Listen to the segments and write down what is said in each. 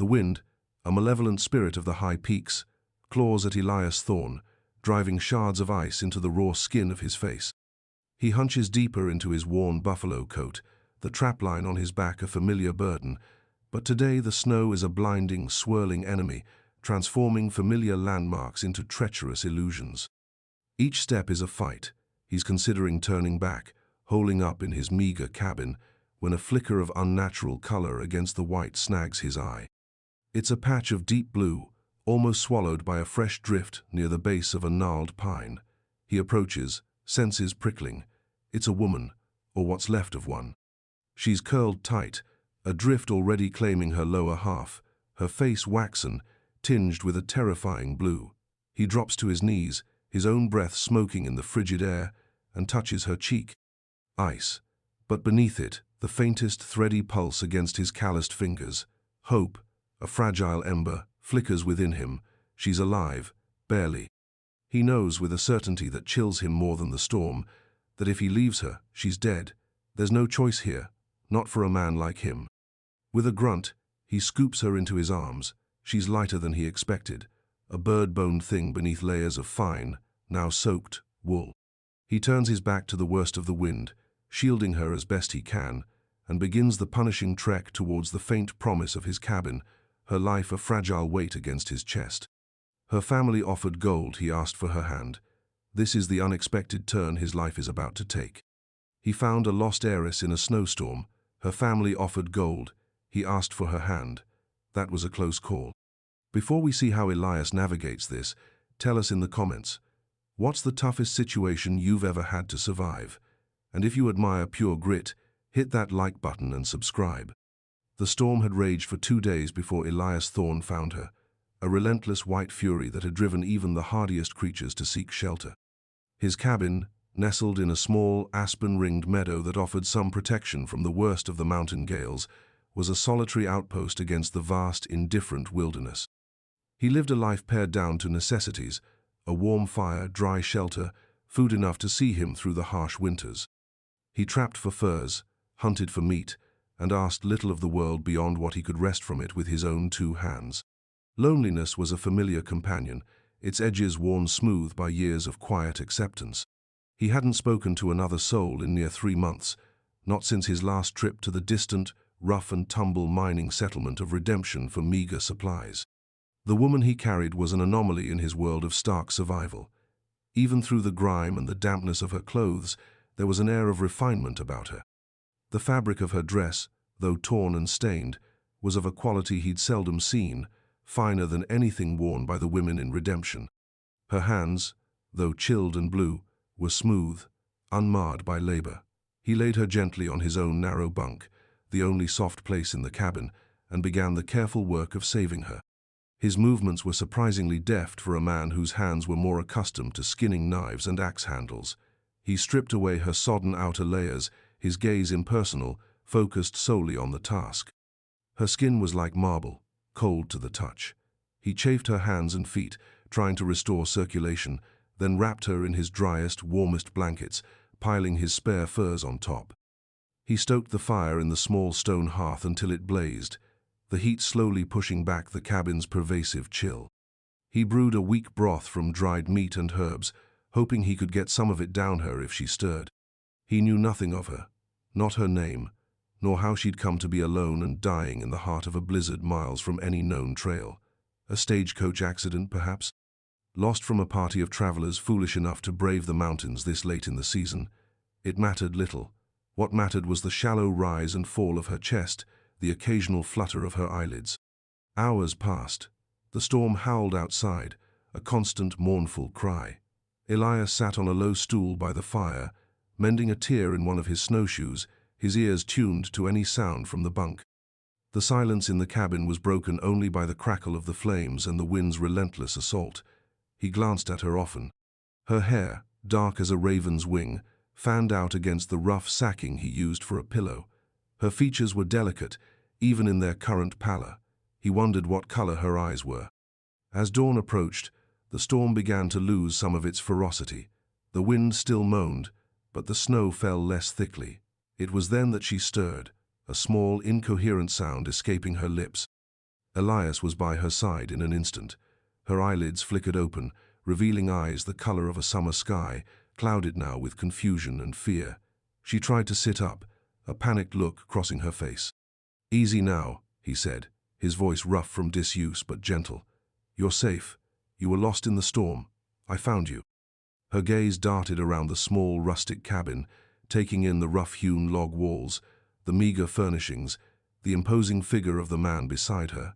The wind, a malevolent spirit of the high peaks, claws at Elias Thorne, driving shards of ice into the raw skin of his face. He hunches deeper into his worn buffalo coat, the trapline on his back a familiar burden, but today the snow is a blinding, swirling enemy, transforming familiar landmarks into treacherous illusions. Each step is a fight. He's considering turning back, holing up in his meager cabin, when a flicker of unnatural color against the white snags his eye. It's a patch of deep blue, almost swallowed by a fresh drift near the base of a gnarled pine. He approaches, senses prickling. It's a woman, or what's left of one. She's curled tight, a drift already claiming her lower half, her face waxen, tinged with a terrifying blue. He drops to his knees, his own breath smoking in the frigid air, and touches her cheek. Ice, but beneath it, the faintest thready pulse against his calloused fingers. Hope, a fragile ember, flickers within him. She's alive, barely. He knows with a certainty that chills him more than the storm, that if he leaves her, she's dead. There's no choice here, not for a man like him. With a grunt, he scoops her into his arms. She's lighter than he expected, a bird-boned thing beneath layers of fine, now soaked, wool. He turns his back to the worst of the wind, shielding her as best he can, and begins the punishing trek towards the faint promise of his cabin, her life a fragile weight against his chest. Her family offered gold, he asked for her hand. This is the unexpected turn his life is about to take. He found a lost heiress in a snowstorm. Her family offered gold. He asked for her hand. That was a close call. Before we see how Elias navigates this, tell us in the comments, what's the toughest situation you've ever had to survive? And if you admire pure grit, hit that like button and subscribe. The storm had raged for 2 days before Elias Thorne found her, a relentless white fury that had driven even the hardiest creatures to seek shelter. His cabin, nestled in a small, aspen-ringed meadow that offered some protection from the worst of the mountain gales, was a solitary outpost against the vast, indifferent wilderness. He lived a life pared down to necessities, a warm fire, dry shelter, food enough to see him through the harsh winters. He trapped for furs, hunted for meat, and asked little of the world beyond what he could wrest from it with his own 2 hands. Loneliness was a familiar companion, its edges worn smooth by years of quiet acceptance. He hadn't spoken to another soul in near 3 months, not since his last trip to the distant, rough-and-tumble mining settlement of Redemption for meager supplies. The woman he carried was an anomaly in his world of stark survival. Even through the grime and the dampness of her clothes, there was an air of refinement about her. The fabric of her dress, though torn and stained, was of a quality he'd seldom seen, finer than anything worn by the women in Redemption. Her hands, though chilled and blue, were smooth, unmarred by labor. He laid her gently on his own narrow bunk, the only soft place in the cabin, and began the careful work of saving her. His movements were surprisingly deft for a man whose hands were more accustomed to skinning knives and axe handles. He stripped away her sodden outer layers, his gaze impersonal, focused solely on the task. Her skin was like marble, cold to the touch. He chafed her hands and feet, trying to restore circulation, then wrapped her in his driest, warmest blankets, piling his spare furs on top. He stoked the fire in the small stone hearth until it blazed, the heat slowly pushing back the cabin's pervasive chill. He brewed a weak broth from dried meat and herbs, hoping he could get some of it down her if she stirred. He knew nothing of her, not her name, nor how she'd come to be alone and dying in the heart of a blizzard miles from any known trail. A stagecoach accident, perhaps? Lost from a party of travelers foolish enough to brave the mountains this late in the season. It mattered little. What mattered was the shallow rise and fall of her chest, the occasional flutter of her eyelids. Hours passed. The storm howled outside, a constant mournful cry. Elias sat on a low stool by the fire, mending a tear in one of his snowshoes, his ears tuned to any sound from the bunk. The silence in the cabin was broken only by the crackle of the flames and the wind's relentless assault. He glanced at her often. Her hair, dark as a raven's wing, fanned out against the rough sacking he used for a pillow. Her features were delicate, even in their current pallor. He wondered what color her eyes were. As dawn approached, the storm began to lose some of its ferocity. The wind still moaned, but the snow fell less thickly. It was then that she stirred, a small, incoherent sound escaping her lips. Elias was by her side in an instant. Her eyelids flickered open, revealing eyes the color of a summer sky, clouded now with confusion and fear. She tried to sit up, a panicked look crossing her face. "Easy now," he said, his voice rough from disuse but gentle. "You're safe. You were lost in the storm. I found you." Her gaze darted around the small, rustic cabin, taking in the rough-hewn log walls, the meager furnishings, the imposing figure of the man beside her.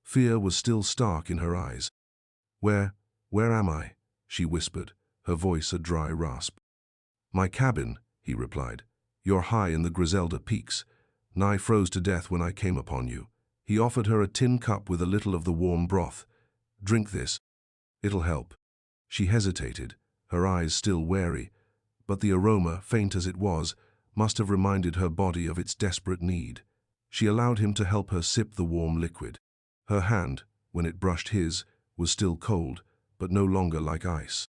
Fear was still stark in her eyes. Where am I?" she whispered, her voice a dry rasp. "My cabin," he replied. "You're high in the Griselda peaks. Nigh froze to death when I came upon you." He offered her a tin cup with a little of the warm broth. "Drink this. It'll help." She hesitated, her eyes still wary, but the aroma, faint as it was, must have reminded her body of its desperate need. She allowed him to help her sip the warm liquid. Her hand, when it brushed his, was still cold, but no longer like ice.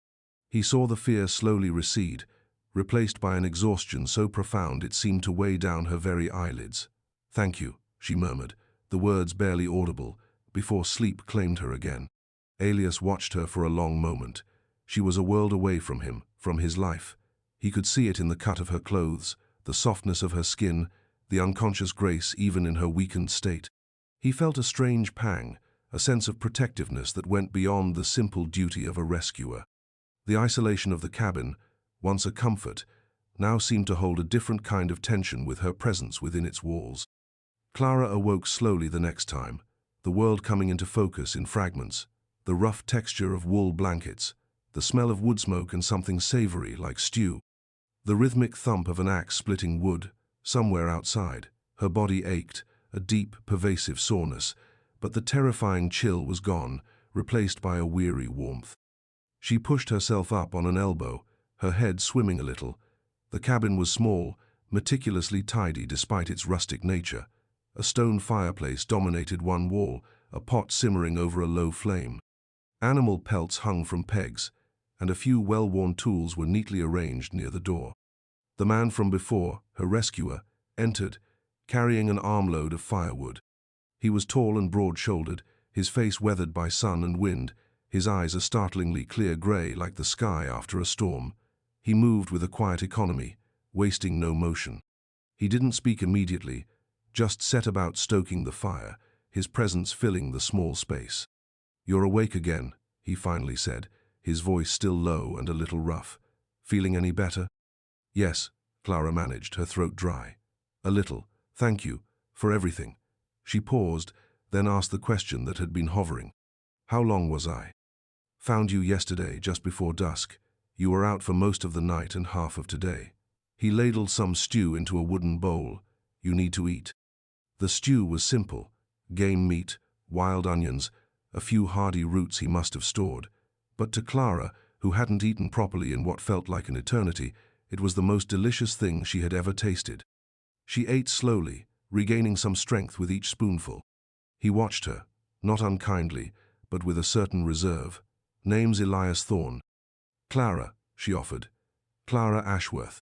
He saw the fear slowly recede, replaced by an exhaustion so profound it seemed to weigh down her very eyelids. "Thank you," she murmured, the words barely audible, before sleep claimed her again. Elias watched her for a long moment. She was a world away from him, from his life. He could see it in the cut of her clothes, the softness of her skin, the unconscious grace even in her weakened state. He felt a strange pang, a sense of protectiveness that went beyond the simple duty of a rescuer. The isolation of the cabin, once a comfort, now seemed to hold a different kind of tension with her presence within its walls. Clara awoke slowly the next time, the world coming into focus in fragments, the rough texture of wool blankets, the smell of wood smoke and something savory like stew, the rhythmic thump of an axe splitting wood, somewhere outside. Her body ached, a deep, pervasive soreness, but the terrifying chill was gone, replaced by a weary warmth. She pushed herself up on an elbow, her head swimming a little. The cabin was small, meticulously tidy despite its rustic nature. A stone fireplace dominated one wall, a pot simmering over a low flame. Animal pelts hung from pegs, and a few well-worn tools were neatly arranged near the door. The man from before, her rescuer, entered, carrying an armload of firewood. He was tall and broad-shouldered, his face weathered by sun and wind, his eyes a startlingly clear gray like the sky after a storm. He moved with a quiet economy, wasting no motion. He didn't speak immediately, just set about stoking the fire, his presence filling the small space. "You're awake again," he finally said, his voice still low and a little rough. "Feeling any better?" "Yes," Clara managed, her throat dry. "A little. Thank you, for everything." She paused, then asked the question that had been hovering. "How long was I?" "Found you yesterday, just before dusk. You were out for most of the night and half of today." He ladled some stew into a wooden bowl. "You need to eat." The stew was simple: game meat, wild onions, a few hardy roots he must have stored. But to Clara, who hadn't eaten properly in what felt like an eternity, it was the most delicious thing she had ever tasted. She ate slowly, regaining some strength with each spoonful. He watched her, not unkindly, but with a certain reserve. "Name's Elias Thorne." "Clara," she offered. "Clara Ashworth."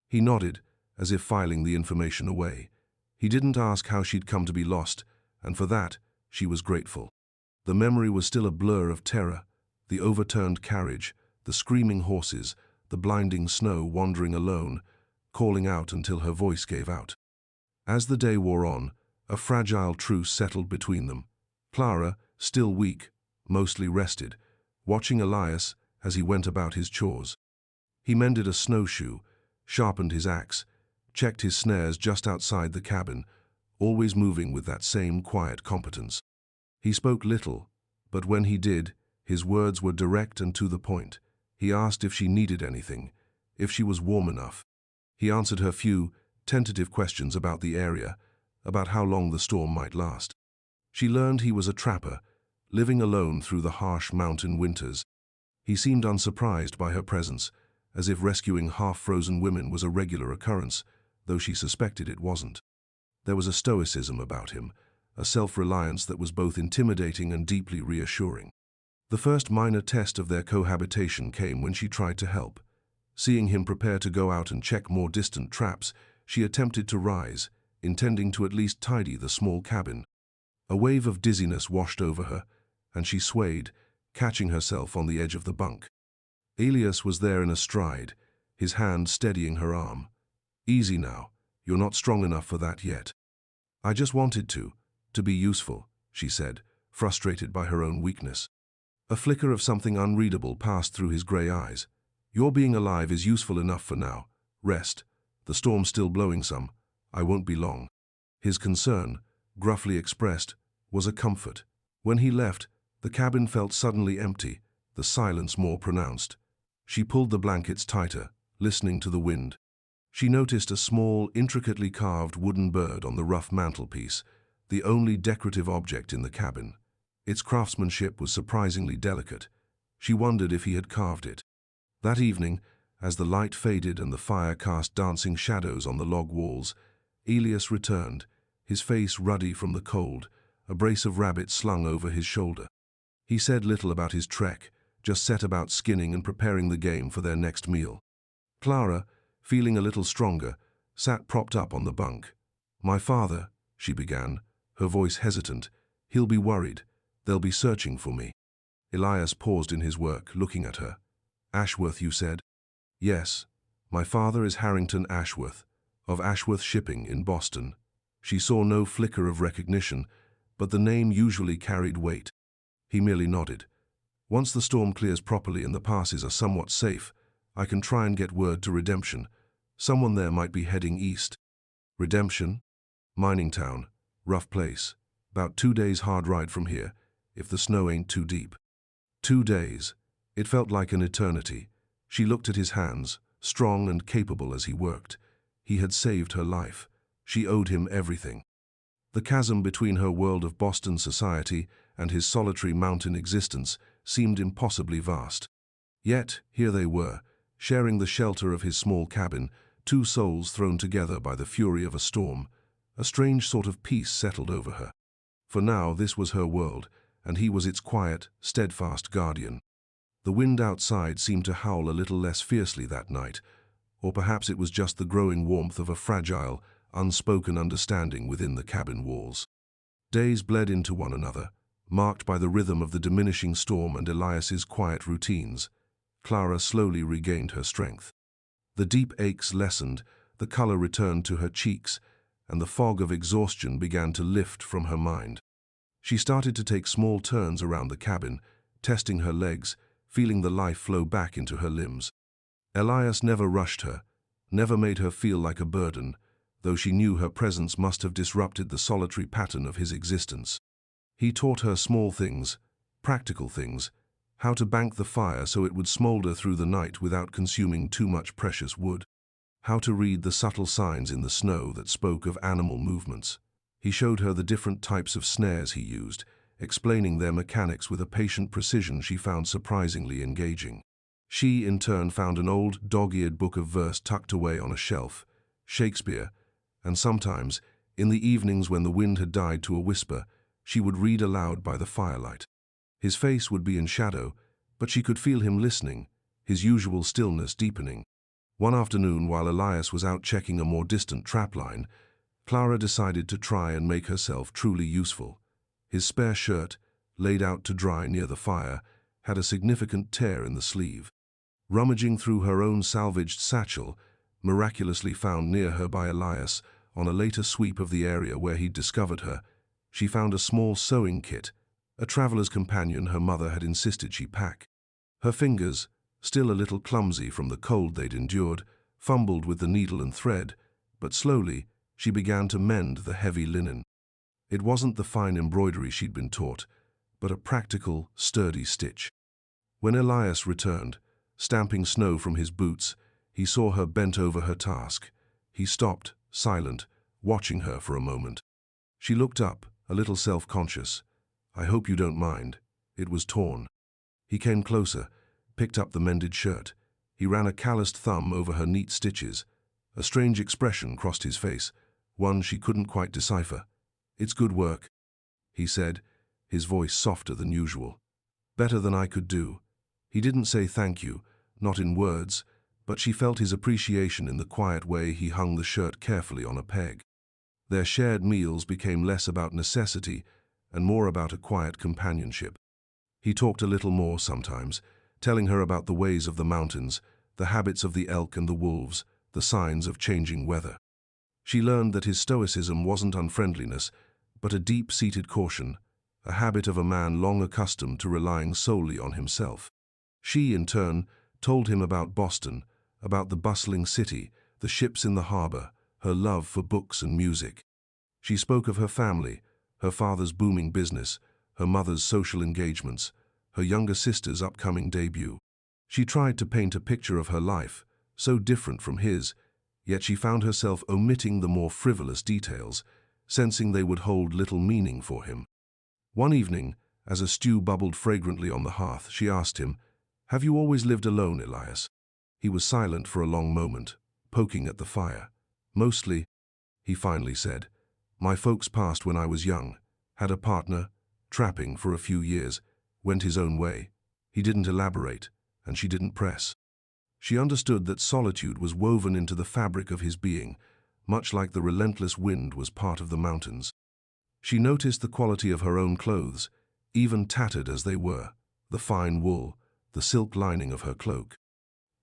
He nodded, as if filing the information away. He didn't ask how she'd come to be lost, and for that, she was grateful. The memory was still a blur of terror: the overturned carriage, the screaming horses, the blinding snow, wandering alone, calling out until her voice gave out. As the day wore on, a fragile truce settled between them. Clara, still weak, mostly rested, watching Elias as he went about his chores. He mended a snowshoe, sharpened his axe, checked his snares just outside the cabin, always moving with that same quiet competence. He spoke little, but when he did, his words were direct and to the point. He asked if she needed anything, if she was warm enough. He answered her few, tentative questions about the area, about how long the storm might last. She learned he was a trapper, living alone through the harsh mountain winters. He seemed unsurprised by her presence, as if rescuing half-frozen women was a regular occurrence, though she suspected it wasn't. There was a stoicism about him, a self-reliance that was both intimidating and deeply reassuring. The first minor test of their cohabitation came when she tried to help. Seeing him prepare to go out and check more distant traps, she attempted to rise, intending to at least tidy the small cabin. A wave of dizziness washed over her, and she swayed, catching herself on the edge of the bunk. Heiress was there in a stride, his hand steadying her arm. "Easy now, you're not strong enough for that yet." "I just wanted to be useful," she said, frustrated by her own weakness. A flicker of something unreadable passed through his grey eyes. "Your being alive is useful enough for now. Rest. The storm's still blowing some. I won't be long." His concern, gruffly expressed, was a comfort. When he left, the cabin felt suddenly empty, the silence more pronounced. She pulled the blankets tighter, listening to the wind. She noticed a small, intricately carved wooden bird on the rough mantelpiece, the only decorative object in the cabin. Its craftsmanship was surprisingly delicate. She wondered if he had carved it. That evening, as the light faded and the fire cast dancing shadows on the log walls, Heiress returned, his face ruddy from the cold, a brace of rabbits slung over his shoulder. He said little about his trek, just set about skinning and preparing the game for their next meal. Clara, feeling a little stronger, sat propped up on the bunk. "My father," she began, her voice hesitant, "he'll be worried. They'll be searching for me." Elias paused in his work, looking at her. "Ashworth, you said?" "Yes. My father is Harrington Ashworth, of Ashworth Shipping in Boston." She saw no flicker of recognition, but the name usually carried weight. He merely nodded. "Once the storm clears properly and the passes are somewhat safe, I can try and get word to Redemption. Someone there might be heading east." "Redemption?" "Mining town. Rough place. About 2 days hard ride from here, if the snow ain't too deep." 2 days. It felt like an eternity. She looked at his hands, strong and capable as he worked. He had saved her life. She owed him everything. The chasm between her world of Boston society and his solitary mountain existence seemed impossibly vast. Yet, here they were, sharing the shelter of his small cabin, two souls thrown together by the fury of a storm. A strange sort of peace settled over her. For now, this was her world, and he was its quiet, steadfast guardian. The wind outside seemed to howl a little less fiercely that night, or perhaps it was just the growing warmth of a fragile, unspoken understanding within the cabin walls. Days bled into one another, marked by the rhythm of the diminishing storm and Elias's quiet routines. Clara slowly regained her strength. The deep aches lessened, the color returned to her cheeks, and the fog of exhaustion began to lift from her mind. She started to take small turns around the cabin, testing her legs, feeling the life flow back into her limbs. Elias never rushed her, never made her feel like a burden, though she knew her presence must have disrupted the solitary pattern of his existence. He taught her small things, practical things, how to bank the fire so it would smolder through the night without consuming too much precious wood, how to read the subtle signs in the snow that spoke of animal movements. He showed her the different types of snares he used, explaining their mechanics with a patient precision she found surprisingly engaging. She, in turn, found an old, dog-eared book of verse tucked away on a shelf, Shakespeare, and sometimes, in the evenings when the wind had died to a whisper, she would read aloud by the firelight. His face would be in shadow, but she could feel him listening, his usual stillness deepening. One afternoon, while Elias was out checking a more distant trapline, Clara decided to try and make herself truly useful. His spare shirt, laid out to dry near the fire, had a significant tear in the sleeve. Rummaging through her own salvaged satchel, miraculously found near her by Elias on a later sweep of the area where he'd discovered her, she found a small sewing kit, a traveler's companion her mother had insisted she pack. Her fingers, still a little clumsy from the cold they'd endured, fumbled with the needle and thread, but slowly she began to mend the heavy linen. It wasn't the fine embroidery she'd been taught, but a practical, sturdy stitch. When Elias returned, stamping snow from his boots, he saw her bent over her task. He stopped, silent, watching her for a moment. She looked up, a little self-conscious. "I hope you don't mind. It was torn." He came closer, picked up the mended shirt. He ran a calloused thumb over her neat stitches. A strange expression crossed his face, one she couldn't quite decipher. "It's good work," he said, his voice softer than usual. "Better than I could do." He didn't say thank you, not in words, but she felt his appreciation in the quiet way he hung the shirt carefully on a peg. Their shared meals became less about necessity and more about a quiet companionship. He talked a little more sometimes, telling her about the ways of the mountains, the habits of the elk and the wolves, the signs of changing weather. She learned that his stoicism wasn't unfriendliness, but a deep-seated caution, a habit of a man long accustomed to relying solely on himself. She, in turn, told him about Boston, about the bustling city, the ships in the harbor, her love for books and music. She spoke of her family, her father's booming business, her mother's social engagements, her younger sister's upcoming debut. She tried to paint a picture of her life, so different from his, yet she found herself omitting the more frivolous details, sensing they would hold little meaning for him. One evening, as a stew bubbled fragrantly on the hearth, she asked him, "Have you always lived alone, Elias?" He was silent for a long moment, poking at the fire. "Mostly," he finally said. "My folks passed when I was young, had a partner, trapping for a few years, went his own way." He didn't elaborate, and she didn't press. She understood that solitude was woven into the fabric of his being, much like the relentless wind was part of the mountains. She noticed the quality of her own clothes, even tattered as they were, the fine wool, the silk lining of her cloak.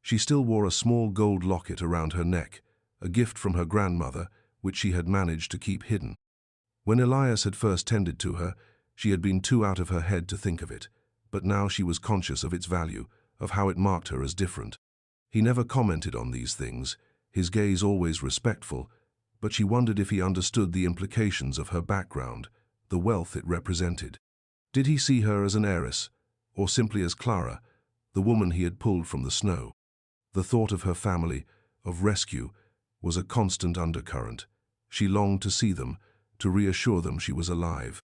She still wore a small gold locket around her neck, a gift from her grandmother, which she had managed to keep hidden. When Elias had first tended to her, she had been too out of her head to think of it, but now she was conscious of its value, of how it marked her as different. He never commented on these things, his gaze always respectful, but she wondered if he understood the implications of her background, the wealth it represented. Did he see her as an heiress, or simply as Clara, the woman he had pulled from the snow? The thought of her family, of rescue, was a constant undercurrent. She longed to see them, to reassure them she was alive.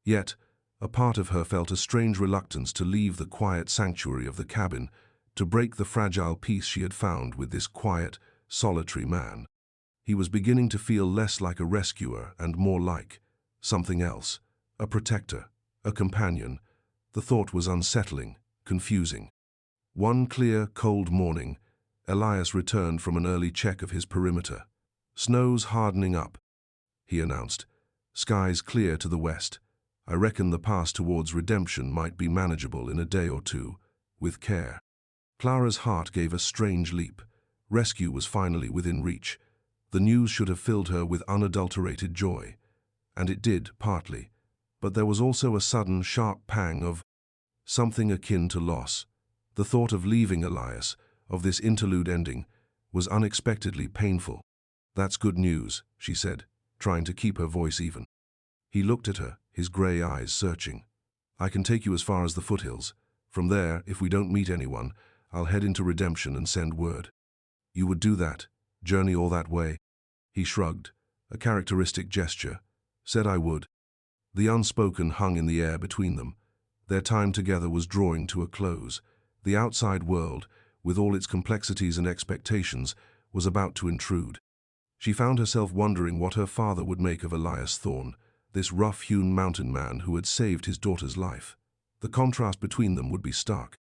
Yet, a part of her felt a strange reluctance to leave the quiet sanctuary of the cabin, to break the fragile peace she had found with this quiet, solitary man. He was beginning to feel less like a rescuer and more like something else, a protector, a companion. The thought was unsettling, confusing. One clear, cold morning, Elias returned from an early check of his perimeter. "Snow's hardening up," he announced. "Skies clear to the west. I reckon the pass towards Redemption might be manageable in a day or two, with care." Clara's heart gave a strange leap. Rescue was finally within reach. The news should have filled her with unadulterated joy. And it did, partly. But there was also a sudden, sharp pang of something akin to loss. The thought of leaving Elias, of this interlude ending, was unexpectedly painful. "That's good news," she said, trying to keep her voice even. He looked at her, his grey eyes searching. "I can take you as far as the foothills. From there, if we don't meet anyone, I'll head into Redemption and send word." "You would do that? Journey all that way?" He shrugged, a characteristic gesture. "Said I would." The unspoken hung in the air between them. Their time together was drawing to a close. The outside world, with all its complexities and expectations, was about to intrude. She found herself wondering what her father would make of Elias Thorne, this rough-hewn mountain man who had saved his daughter's life. The contrast between them would be stark.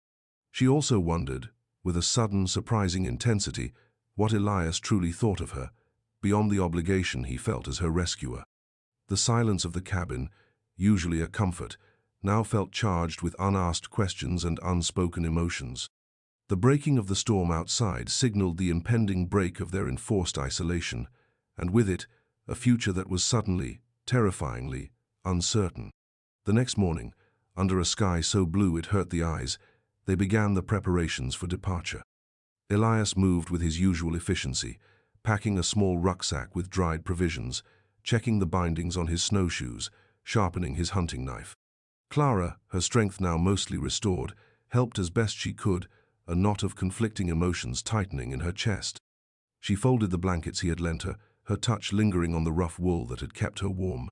She also wondered, with a sudden, surprising intensity, what Elias truly thought of her, beyond the obligation he felt as her rescuer. The silence of the cabin, usually a comfort, now felt charged with unasked questions and unspoken emotions. The breaking of the storm outside signaled the impending break of their enforced isolation, and with it, a future that was suddenly, terrifyingly, uncertain. The next morning, under a sky so blue it hurt the eyes, they began the preparations for departure. Elias moved with his usual efficiency, packing a small rucksack with dried provisions, checking the bindings on his snowshoes, sharpening his hunting knife. Clara, her strength now mostly restored, helped as best she could, a knot of conflicting emotions tightening in her chest. She folded the blankets he had lent her, her touch lingering on the rough wool that had kept her warm.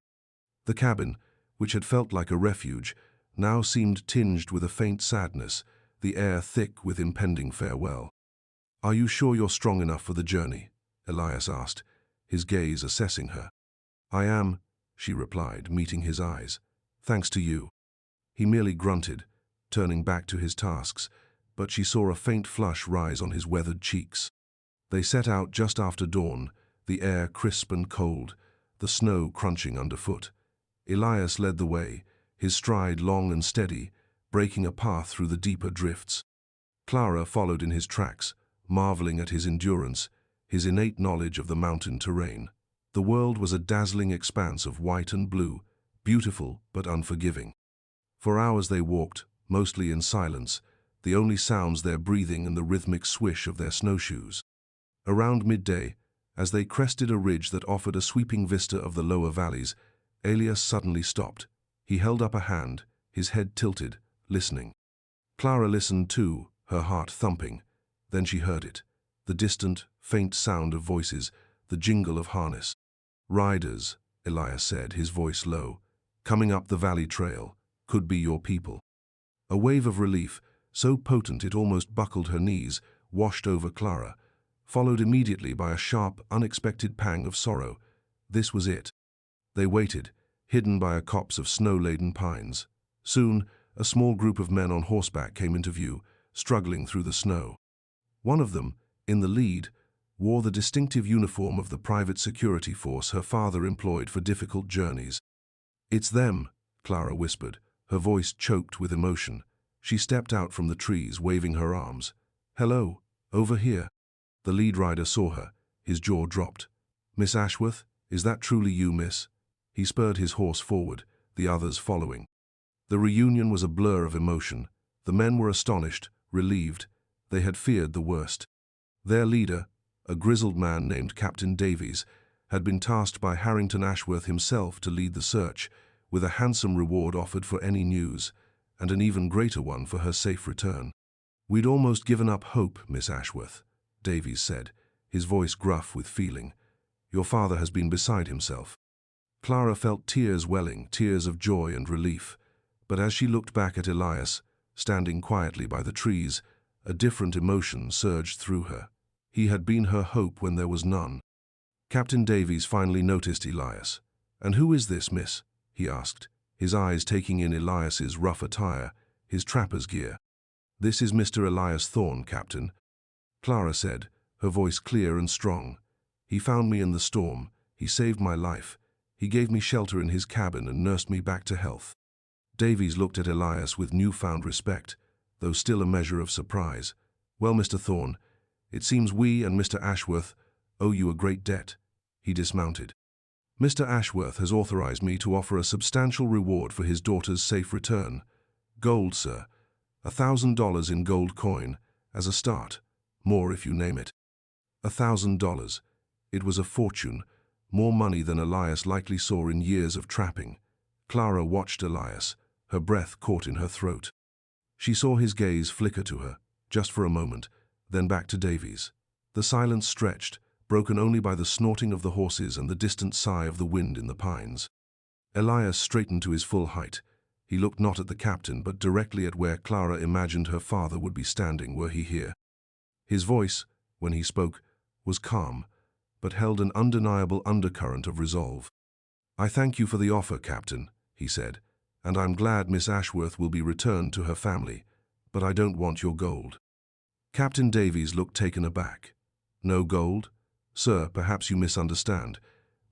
The cabin, which had felt like a refuge, now seemed tinged with a faint sadness, the air thick with impending farewell. "Are you sure you're strong enough for the journey?" Elias asked, his gaze assessing her. "I am," she replied, meeting his eyes. "Thanks to you." He merely grunted, turning back to his tasks, but she saw a faint flush rise on his weathered cheeks. They set out just after dawn, the air crisp and cold, the snow crunching underfoot. Elias led the way, his stride long and steady, breaking a path through the deeper drifts. Clara followed in his tracks, marveling at his endurance, his innate knowledge of the mountain terrain. The world was a dazzling expanse of white and blue, beautiful but unforgiving. For hours they walked, mostly in silence, the only sounds their breathing and the rhythmic swish of their snowshoes. Around midday, as they crested a ridge that offered a sweeping vista of the lower valleys, Elias suddenly stopped. He held up a hand, his head tilted, listening. Clara listened too, her heart thumping. Then she heard it, the distant, faint sound of voices, the jingle of harness. "Riders," Elias said, his voice low, "coming up the valley trail, could be your people." A wave of relief, so potent it almost buckled her knees, washed over Clara, followed immediately by a sharp, unexpected pang of sorrow. This was it. They waited, hidden by a copse of snow-laden pines. Soon, a small group of men on horseback came into view, struggling through the snow. One of them, in the lead, wore the distinctive uniform of the private security force her father employed for difficult journeys. "It's them," Clara whispered, her voice choked with emotion. She stepped out from the trees, waving her arms. "Hello, over here." The lead rider saw her, his jaw dropped. "Miss Ashworth, is that truly you, miss?" He spurred his horse forward, the others following. The reunion was a blur of emotion. The men were astonished, relieved. They had feared the worst. Their leader, a grizzled man named Captain Davies, had been tasked by Harrington Ashworth himself to lead the search, with a handsome reward offered for any news, and an even greater one for her safe return. "We'd almost given up hope, Miss Ashworth," Davies said, his voice gruff with feeling. "Your father has been beside himself." Clara felt tears welling, tears of joy and relief. But as she looked back at Elias, standing quietly by the trees, a different emotion surged through her. He had been her hope when there was none. Captain Davies finally noticed Elias. "And who is this, miss?" he asked, his eyes taking in Elias's rough attire, his trapper's gear. "This is Mr. Elias Thorne, Captain," Clara said, her voice clear and strong. "He found me in the storm. He saved my life. He gave me shelter in his cabin and nursed me back to health." Davies looked at Elias with newfound respect, though still a measure of surprise. "Well, Mr. Thorne, it seems we and Mr. Ashworth owe you a great debt." He dismounted. "Mr. Ashworth has authorized me to offer a substantial reward for his daughter's safe return. Gold, sir. $1,000 in gold coin, as a start. More if you name it." $1,000. It was a fortune, more money than Elias likely saw in years of trapping. Clara watched Elias, her breath caught in her throat. She saw his gaze flicker to her, just for a moment, then back to Davies. The silence stretched, broken only by the snorting of the horses and the distant sigh of the wind in the pines. Elias straightened to his full height. He looked not at the captain, but directly at where Clara imagined her father would be standing were he here. His voice, when he spoke, was calm, but held an undeniable undercurrent of resolve. "I thank you for the offer, Captain," he said, "and I'm glad Miss Ashworth will be returned to her family, but I don't want your gold." Captain Davies looked taken aback. "No gold? Sir, perhaps you misunderstand.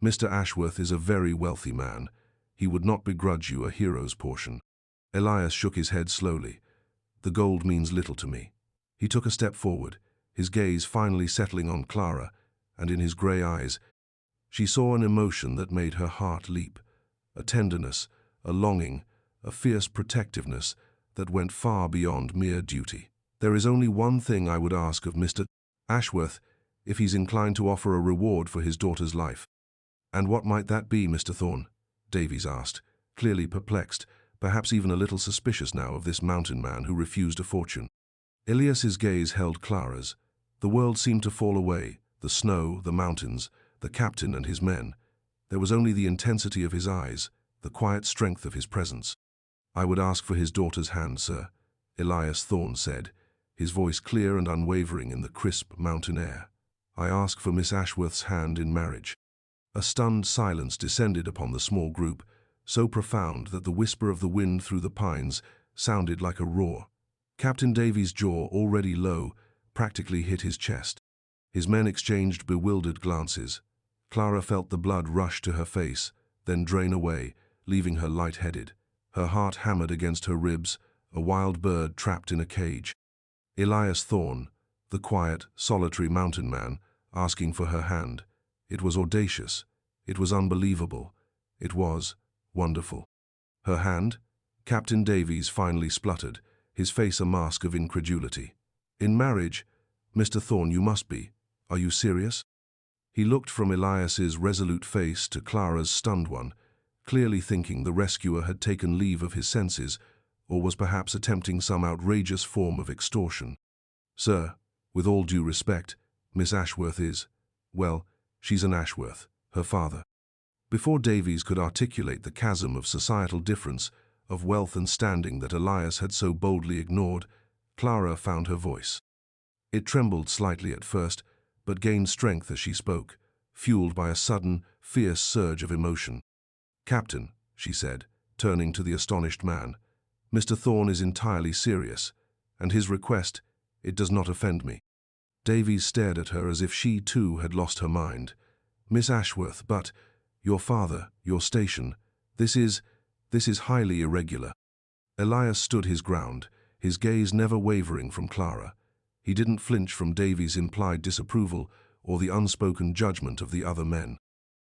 Mr. Ashworth is a very wealthy man. He would not begrudge you a hero's portion." Elias shook his head slowly. "The gold means little to me." He took a step forward, his gaze finally settling on Clara, and in his grey eyes she saw an emotion that made her heart leap, a tenderness, a longing, a fierce protectiveness that went far beyond mere duty. "There is only one thing I would ask of Mr. Ashworth, if he's inclined to offer a reward for his daughter's life." "And what might that be, Mr. Thorne?" Davies asked, clearly perplexed, perhaps even a little suspicious now of this mountain man who refused a fortune. Elias's gaze held Clara's. The world seemed to fall away, the snow, the mountains, the captain and his men. There was only the intensity of his eyes, the quiet strength of his presence. "I would ask for his daughter's hand, sir," Elias Thorne said, his voice clear and unwavering in the crisp mountain air. "I ask for Miss Ashworth's hand in marriage." A stunned silence descended upon the small group, so profound that the whisper of the wind through the pines sounded like a roar. Captain Davies' jaw, already low, practically hit his chest. His men exchanged bewildered glances. Clara felt the blood rush to her face, then drain away, leaving her light-headed. Her heart hammered against her ribs, a wild bird trapped in a cage. Elias Thorne, the quiet, solitary mountain man, asking for her hand. It was audacious. It was unbelievable. It was wonderful. Her hand? Captain Davies finally spluttered, his face a mask of incredulity. In marriage? Mr. Thorne, you must be. Are you serious? He looked from Elias's resolute face to Clara's stunned one, clearly thinking the rescuer had taken leave of his senses, or was perhaps attempting some outrageous form of extortion. Sir, with all due respect, Miss Ashworth is, well, she's an Ashworth, her father. Before Davies could articulate the chasm of societal difference, of wealth and standing that Elias had so boldly ignored, Clara found her voice. It trembled slightly at first, but gained strength as she spoke, fueled by a sudden, fierce surge of emotion. Captain, she said, turning to the astonished man, Mr. Thorne is entirely serious, and his request, it does not offend me. Davies stared at her as if she too had lost her mind. Miss Ashworth, but your father, your station, this is highly irregular. Elias stood his ground, his gaze never wavering from Clara. He didn't flinch from Davies' implied disapproval or the unspoken judgment of the other men.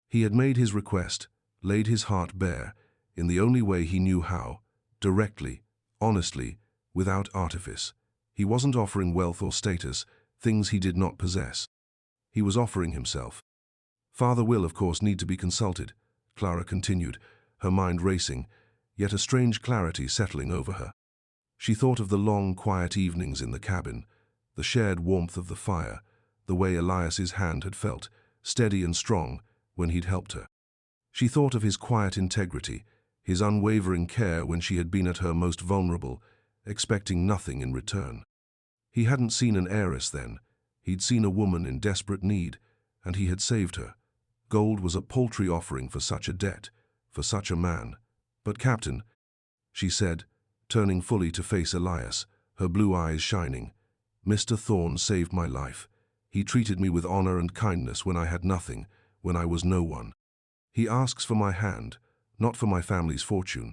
He had made his request, laid his heart bare, in the only way he knew how, directly, honestly, without artifice. He wasn't offering wealth or status, things he did not possess. He was offering himself. Father will, of course, need to be consulted, Clara continued, her mind racing, yet a strange clarity settling over her. She thought of the long, quiet evenings in the cabin, the shared warmth of the fire, the way Elias's hand had felt, steady and strong, when he'd helped her. She thought of his quiet integrity, his unwavering care when she had been at her most vulnerable, expecting nothing in return. He hadn't seen an heiress then. He'd seen a woman in desperate need, and he had saved her. Gold was a paltry offering for such a debt, for such a man. But Captain, she said, turning fully to face Elias, her blue eyes shining, Mr. Thorne saved my life. He treated me with honor and kindness when I had nothing, when I was no one. He asks for my hand, not for my family's fortune.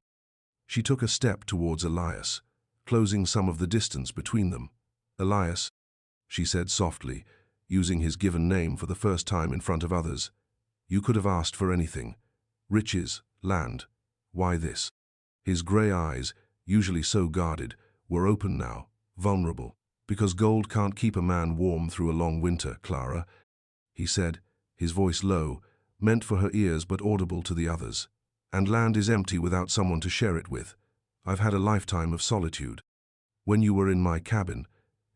She took a step towards Elias, closing some of the distance between them. Elias, she said softly, using his given name for the first time in front of others, you could have asked for anything. Riches, land. Why this? His grey eyes, usually so guarded, were open now, vulnerable. Because gold can't keep a man warm through a long winter, Clara, he said, his voice low, meant for her ears but audible to the others. And land is empty without someone to share it with. I've had a lifetime of solitude. When you were in my cabin,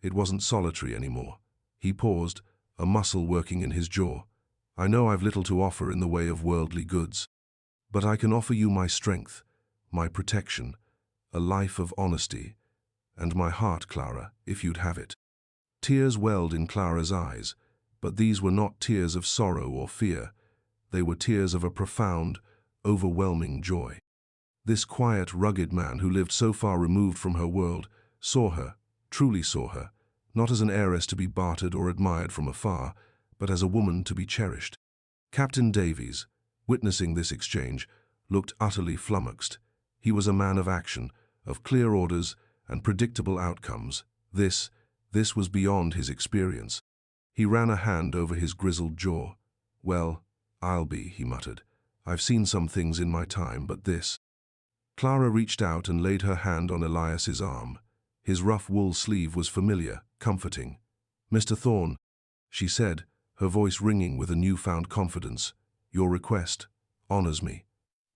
it wasn't solitary anymore. He paused, a muscle working in his jaw. I know I've little to offer in the way of worldly goods, but I can offer you my strength, my protection, a life of honesty, and my heart, Clara, if you'd have it. Tears welled in Clara's eyes, but these were not tears of sorrow or fear. They were tears of a profound, overwhelming joy. This quiet, rugged man who lived so far removed from her world saw her, truly saw her, not as an heiress to be bartered or admired from afar, but as a woman to be cherished. Captain Davies, witnessing this exchange, looked utterly flummoxed. He was a man of action, of clear orders and predictable outcomes. This was beyond his experience. He ran a hand over his grizzled jaw. Well, I'll be, he muttered. I've seen some things in my time, but this. Clara reached out and laid her hand on Elias's arm. His rough wool sleeve was familiar, comforting. Mr. Thorne, she said, her voice ringing with a newfound confidence, your request honors me.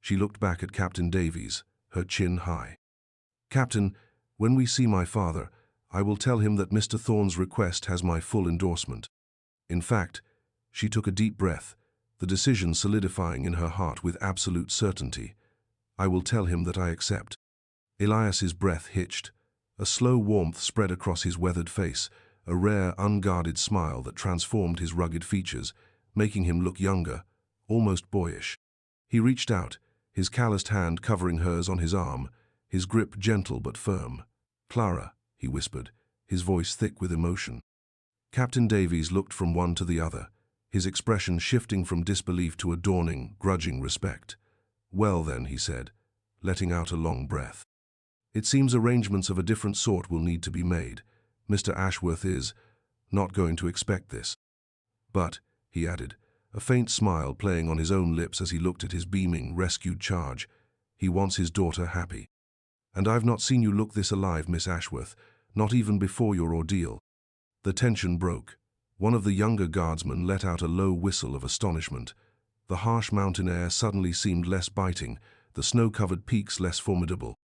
She looked back at Captain Davies, her chin high. Captain, when we see my father, I will tell him that Mr. Thorne's request has my full endorsement. In fact, she took a deep breath, the decision solidifying in her heart with absolute certainty. I will tell him that I accept. Elias's breath hitched. A slow warmth spread across his weathered face, a rare, unguarded smile that transformed his rugged features, making him look younger, almost boyish. He reached out, his calloused hand covering hers on his arm, his grip gentle but firm. Clara, he whispered, his voice thick with emotion. Captain Davies looked from one to the other, his expression shifting from disbelief to a dawning, grudging respect. "Well then," he said, letting out a long breath. "It seems arrangements of a different sort will need to be made. Mr. Ashworth is not going to expect this. But," he added, a faint smile playing on his own lips as he looked at his beaming, rescued charge, "he wants his daughter happy. And I've not seen you look this alive, Miss Ashworth, not even before your ordeal." The tension broke. One of the younger guardsmen let out a low whistle of astonishment. The harsh mountain air suddenly seemed less biting, the snow-covered peaks less formidable.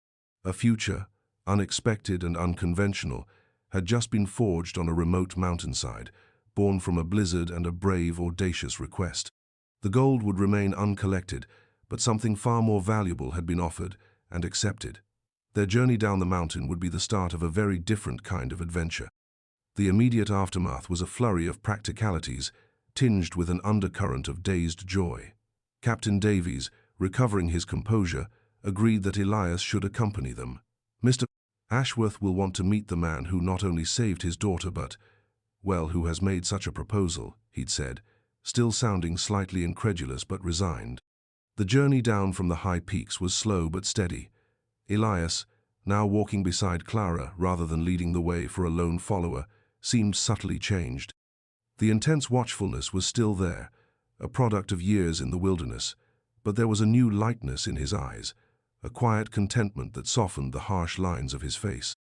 A future, unexpected and unconventional, had just been forged on a remote mountainside, born from a blizzard and a brave, audacious request. The gold would remain uncollected, but something far more valuable had been offered and accepted. Their journey down the mountain would be the start of a very different kind of adventure. The immediate aftermath was a flurry of practicalities, tinged with an undercurrent of dazed joy. Captain Davies, recovering his composure, agreed that Elias should accompany them. "Mr. Ashworth will want to meet the man who not only saved his daughter but, well, who has made such a proposal," he'd said, still sounding slightly incredulous but resigned. The journey down from the high peaks was slow but steady. Elias, now walking beside Clara rather than leading the way for a lone follower, seemed subtly changed. The intense watchfulness was still there, a product of years in the wilderness, but there was a new lightness in his eyes, a quiet contentment that softened the harsh lines of his face.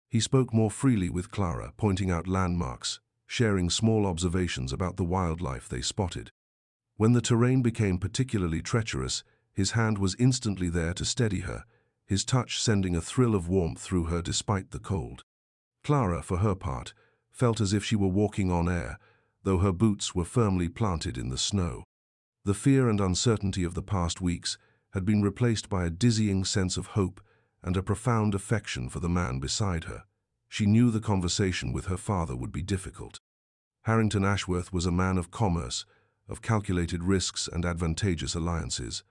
He spoke more freely with Clara, pointing out landmarks, sharing small observations about the wildlife they spotted. When the terrain became particularly treacherous, his hand was instantly there to steady her, his touch sending a thrill of warmth through her despite the cold. Clara, for her part, felt as if she were walking on air, though her boots were firmly planted in the snow. The fear and uncertainty of the past weeks had been replaced by a dizzying sense of hope and a profound affection for the man beside her. She knew the conversation with her father would be difficult. Harrington Ashworth was a man of commerce, of calculated risks and advantageous alliances.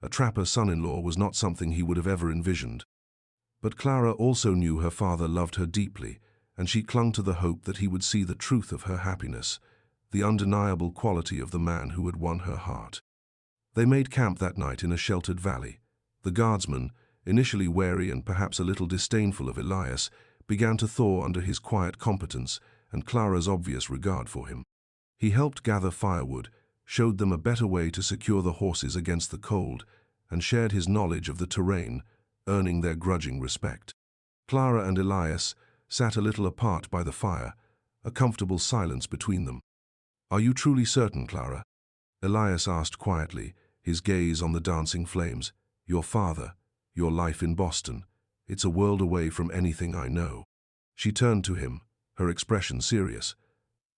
A trapper son-in-law was not something he would have ever envisioned. But Clara also knew her father loved her deeply, and she clung to the hope that he would see the truth of her happiness, the undeniable quality of the man who had won her heart. They made camp that night in a sheltered valley. The guardsman, initially wary and perhaps a little disdainful of Elias, began to thaw under his quiet competence and Clara's obvious regard for him. He helped gather firewood, showed them a better way to secure the horses against the cold, and shared his knowledge of the terrain, earning their grudging respect. Clara and Elias sat a little apart by the fire, a comfortable silence between them. "Are you truly certain, Clara?" Elias asked quietly, his gaze on the dancing flames. "Your father, your life in Boston, it's a world away from anything I know." She turned to him, her expression serious.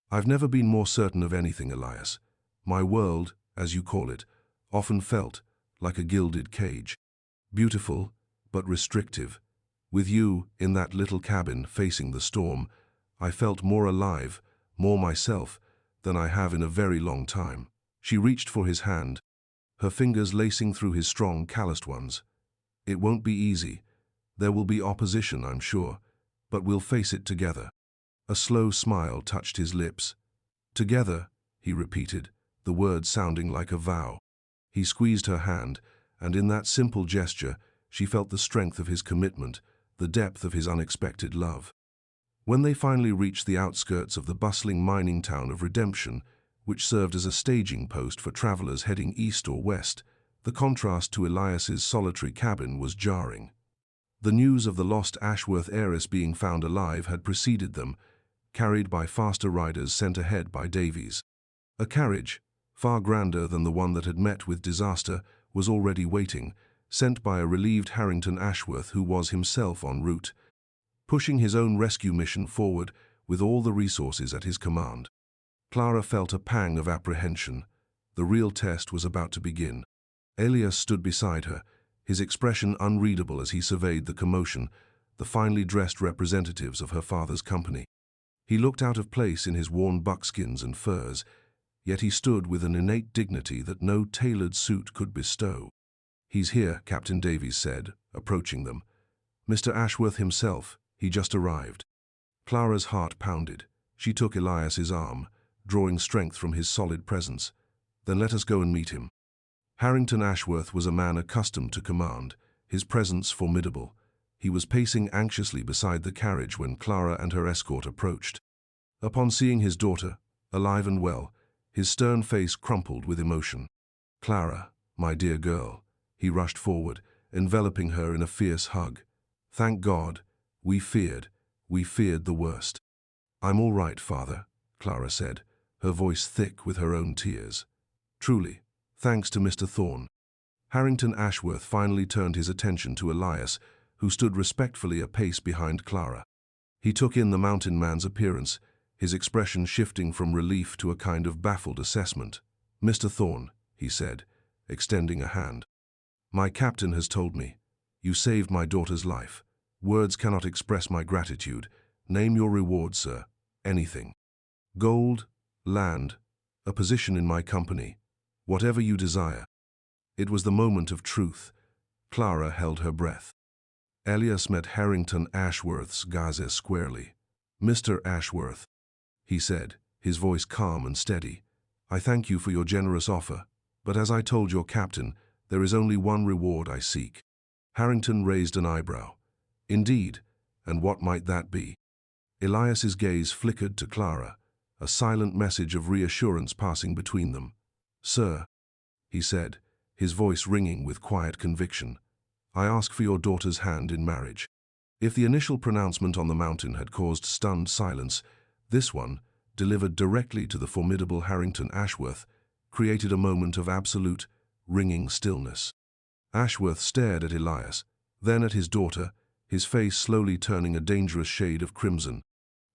"I've never been more certain of anything, Elias. My world, as you call it, often felt like a gilded cage. Beautiful, but restrictive. With you, in that little cabin facing the storm, I felt more alive, more myself, than I have in a very long time." She reached for his hand, her fingers lacing through his strong, calloused ones. "It won't be easy. There will be opposition, I'm sure, but we'll face it together." A slow smile touched his lips. "Together," he repeated, the word sounding like a vow. He squeezed her hand, and in that simple gesture, she felt the strength of his commitment, the depth of his unexpected love. When they finally reached the outskirts of the bustling mining town of Redemption, which served as a staging post for travelers heading east or west, the contrast to Elias's solitary cabin was jarring. The news of the lost Ashworth heiress being found alive had preceded them, carried by faster riders sent ahead by Davies. A carriage, far grander than the one that had met with disaster, was already waiting, sent by a relieved Harrington Ashworth who was himself en route, pushing his own rescue mission forward with all the resources at his command. Clara felt a pang of apprehension. The real test was about to begin. Elias stood beside her, his expression unreadable as he surveyed the commotion, the finely dressed representatives of her father's company. He looked out of place in his worn buckskins and furs, yet he stood with an innate dignity that no tailored suit could bestow. "He's here," Captain Davies said, approaching them. "Mr. Ashworth himself, he just arrived." Clara's heart pounded. She took Elias's arm, drawing strength from his solid presence. "Then let us go and meet him." Harrington Ashworth was a man accustomed to command, his presence formidable. He was pacing anxiously beside the carriage when Clara and her escort approached. Upon seeing his daughter, alive and well, his stern face crumpled with emotion. "Clara, my dear girl," he rushed forward, enveloping her in a fierce hug. "Thank God, we feared the worst." "I'm all right, father," Clara said, her voice thick with her own tears. "Truly, thanks to Mr. Thorne." Harrington Ashworth finally turned his attention to Elias, who stood respectfully a pace behind Clara. He took in the mountain man's appearance, his expression shifting from relief to a kind of baffled assessment. "Mr. Thorne," he said, extending a hand. "My captain has told me. You saved my daughter's life. Words cannot express my gratitude. Name your reward, sir. Anything. Gold, land, a position in my company. Whatever you desire." It was the moment of truth. Clara held her breath. Elias met Harrington Ashworth's gaze squarely. "Mr. Ashworth," he said, his voice calm and steady, "I thank you for your generous offer, but as I told your captain, there is only one reward I seek." Harrington raised an eyebrow. "Indeed, and what might that be?" Elias's gaze flickered to Clara, a silent message of reassurance passing between them. "Sir," he said, his voice ringing with quiet conviction, "I ask for your daughter's hand in marriage." If the initial pronouncement on the mountain had caused stunned silence, this one, delivered directly to the formidable Harrington Ashworth, created a moment of absolute, ringing stillness. Ashworth stared at Elias, then at his daughter, his face slowly turning a dangerous shade of crimson.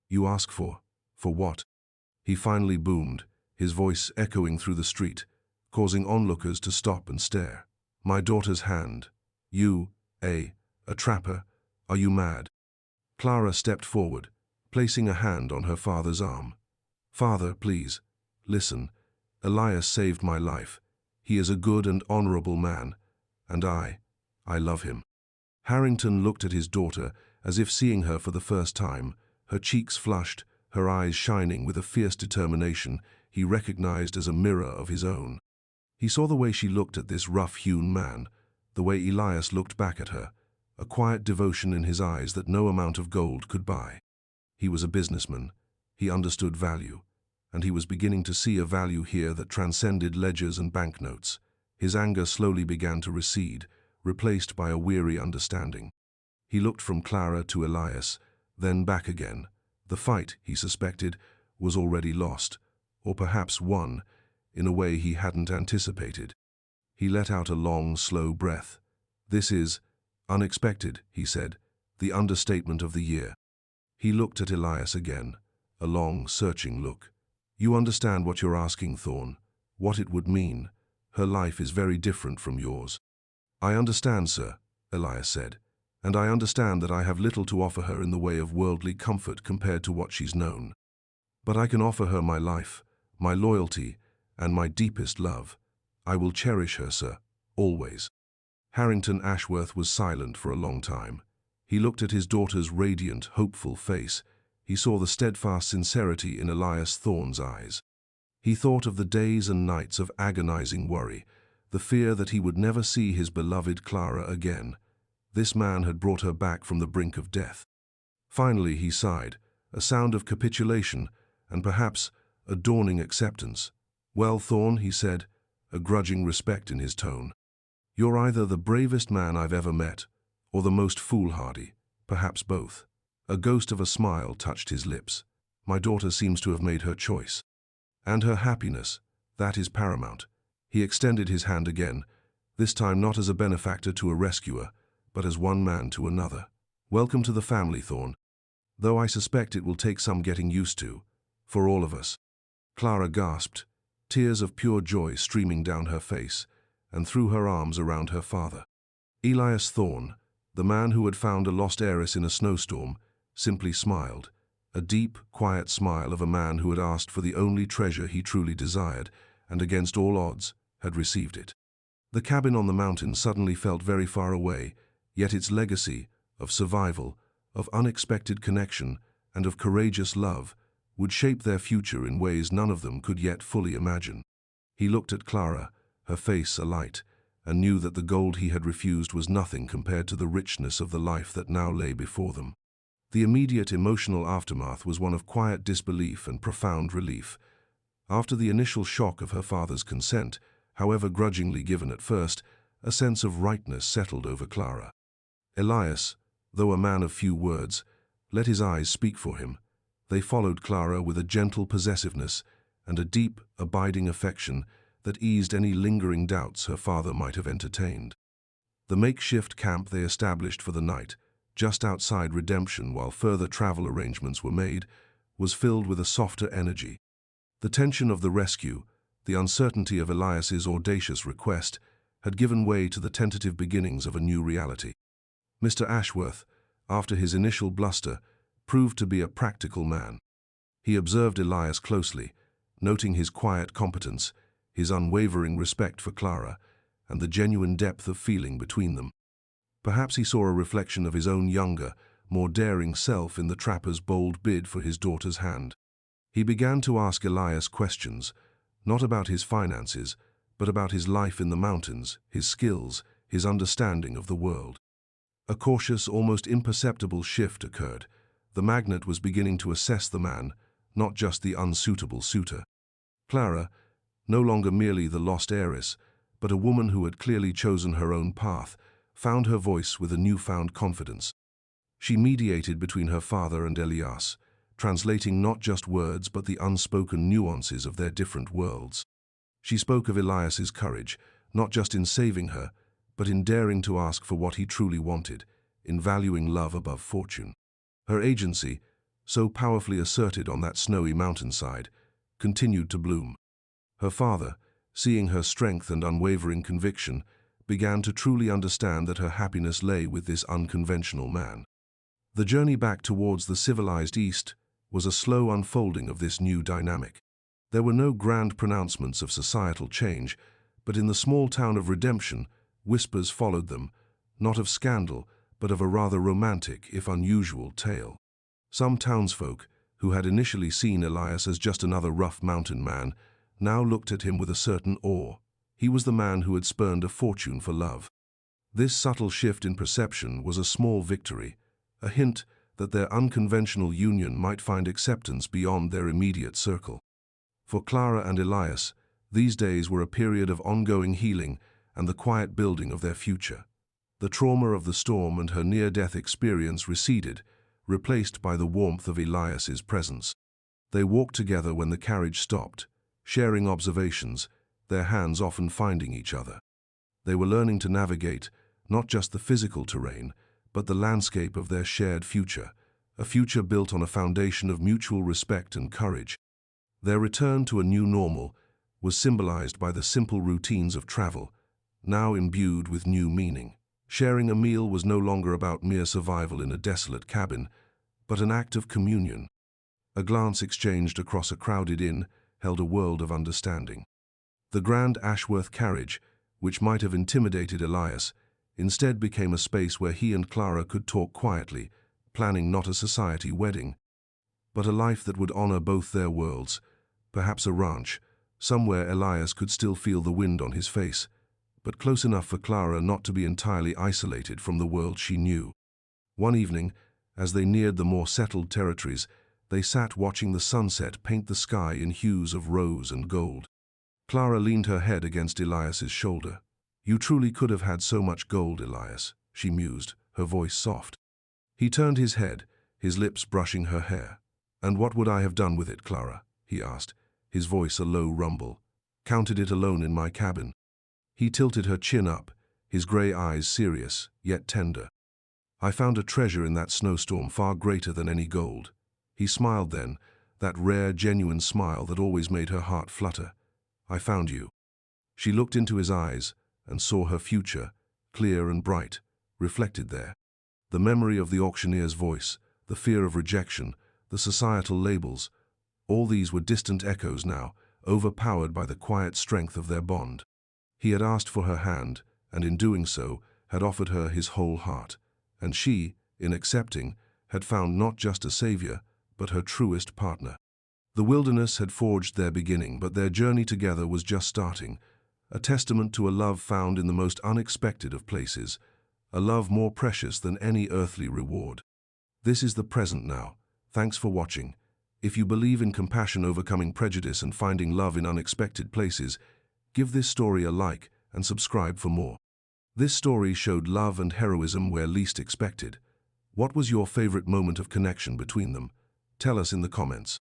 "You ask for what?" he finally boomed, his voice echoing through the street, causing onlookers to stop and stare. "My daughter's hand. You, a trapper? Are you mad?" Clara stepped forward, placing a hand on her father's arm. "Father, please, listen. Elias saved my life. He is a good and honorable man, and I love him." Harrington looked at his daughter as if seeing her for the first time, her cheeks flushed, her eyes shining with a fierce determination he recognized as a mirror of his own. He saw the way she looked at this rough-hewn man, the way Elias looked back at her, a quiet devotion in his eyes that no amount of gold could buy. He was a businessman, he understood value, and he was beginning to see a value here that transcended ledgers and banknotes. His anger slowly began to recede, replaced by a weary understanding. He looked from Clara to Elias, then back again. The fight, he suspected, was already lost, or perhaps won, in a way he hadn't anticipated. He let out a long, slow breath. "This is unexpected," he said, "the understatement of the year." He looked at Elias again, a long, searching look. "You understand what you're asking, Thorne, what it would mean. Her life is very different from yours." "I understand, sir," Elias said, "and I understand that I have little to offer her in the way of worldly comfort compared to what she's known. But I can offer her my life, my loyalty, and my deepest love. I will cherish her, sir, always." Harrington Ashworth was silent for a long time. He looked at his daughter's radiant, hopeful face. He saw the steadfast sincerity in Elias Thorne's eyes. He thought of the days and nights of agonizing worry, the fear that he would never see his beloved Clara again. This man had brought her back from the brink of death. Finally he sighed, a sound of capitulation, and perhaps a dawning acceptance. "Well, Thorne," he said, a grudging respect in his tone, "you're either the bravest man I've ever met, or the most foolhardy, perhaps both." A ghost of a smile touched his lips. "My daughter seems to have made her choice. And her happiness, that is paramount." He extended his hand again, this time not as a benefactor to a rescuer, but as one man to another. "Welcome to the family, Thorne, though I suspect it will take some getting used to, for all of us." Clara gasped, tears of pure joy streaming down her face, and threw her arms around her father. Elias Thorne, the man who had found a lost heiress in a snowstorm, simply smiled, a deep, quiet smile of a man who had asked for the only treasure he truly desired, and against all odds, had received it. The cabin on the mountain suddenly felt very far away, yet its legacy of survival, of unexpected connection, and of courageous love would shape their future in ways none of them could yet fully imagine. He looked at Clara, her face alight, and knew that the gold he had refused was nothing compared to the richness of the life that now lay before them. The immediate emotional aftermath was one of quiet disbelief and profound relief. After the initial shock of her father's consent, however grudgingly given at first, a sense of rightness settled over Clara. Elias, though a man of few words, let his eyes speak for him. They followed Clara with a gentle possessiveness and a deep, abiding affection that eased any lingering doubts her father might have entertained. The makeshift camp they established for the night, just outside Redemption while further travel arrangements were made, was filled with a softer energy. The tension of the rescue, the uncertainty of Elias's audacious request, had given way to the tentative beginnings of a new reality. Mr. Ashworth, after his initial bluster, proved to be a practical man. He observed Elias closely, noting his quiet competence, his unwavering respect for Clara, and the genuine depth of feeling between them. Perhaps he saw a reflection of his own younger, more daring self in the trapper's bold bid for his daughter's hand. He began to ask Elias questions, not about his finances, but about his life in the mountains, his skills, his understanding of the world. A cautious, almost imperceptible shift occurred. The magnate was beginning to assess the man, not just the unsuitable suitor. Clara, no longer merely the lost heiress, but a woman who had clearly chosen her own path, found her voice with a newfound confidence. She mediated between her father and Elias, translating not just words but the unspoken nuances of their different worlds. She spoke of Elias's courage, not just in saving her, but in daring to ask for what he truly wanted, in valuing love above fortune. Her agency, so powerfully asserted on that snowy mountainside, continued to bloom. Her father, seeing her strength and unwavering conviction, began to truly understand that her happiness lay with this unconventional man. The journey back towards the civilized East was a slow unfolding of this new dynamic. There were no grand pronouncements of societal change, but in the small town of Redemption, whispers followed them, not of scandal, but of a rather romantic, if unusual, tale. Some townsfolk, who had initially seen Elias as just another rough mountain man, now looked at him with a certain awe. He was the man who had spurned a fortune for love. This subtle shift in perception was a small victory, a hint that their unconventional union might find acceptance beyond their immediate circle. For Clara and Elias, these days were a period of ongoing healing and the quiet building of their future. The trauma of the storm and her near-death experience receded, replaced by the warmth of Elias's presence. They walked together when the carriage stopped, sharing observations, their hands often finding each other. They were learning to navigate not just the physical terrain, but the landscape of their shared future, a future built on a foundation of mutual respect and courage. Their return to a new normal was symbolized by the simple routines of travel, now imbued with new meaning. Sharing a meal was no longer about mere survival in a desolate cabin, but an act of communion. A glance exchanged across a crowded inn held a world of understanding. The grand Ashworth carriage, which might have intimidated Elias, instead became a space where he and Clara could talk quietly, planning not a society wedding, but a life that would honor both their worlds, perhaps a ranch, somewhere Elias could still feel the wind on his face, but close enough for Clara not to be entirely isolated from the world she knew. One evening, as they neared the more settled territories, they sat watching the sunset paint the sky in hues of rose and gold. Clara leaned her head against Elias's shoulder. "You truly could have had so much gold, Elias," she mused, her voice soft. He turned his head, his lips brushing her hair. "And what would I have done with it, Clara?" he asked, his voice a low rumble. "Counted it alone in my cabin." He tilted her chin up, his gray eyes serious, yet tender. "I found a treasure in that snowstorm far greater than any gold." He smiled then, that rare, genuine smile that always made her heart flutter. "I found you." She looked into his eyes and saw her future, clear and bright, reflected there. The memory of the auctioneer's voice, the fear of rejection, the societal labels, all these were distant echoes now, overpowered by the quiet strength of their bond. He had asked for her hand, and in doing so, had offered her his whole heart. And she, in accepting, had found not just a savior, but her truest partner. The wilderness had forged their beginning, but their journey together was just starting, a testament to a love found in the most unexpected of places, a love more precious than any earthly reward. This is the present now. Thanks for watching. If you believe in compassion overcoming prejudice and finding love in unexpected places, give this story a like and subscribe for more. This story showed love and heroism where least expected. What was your favorite moment of connection between them? Tell us in the comments.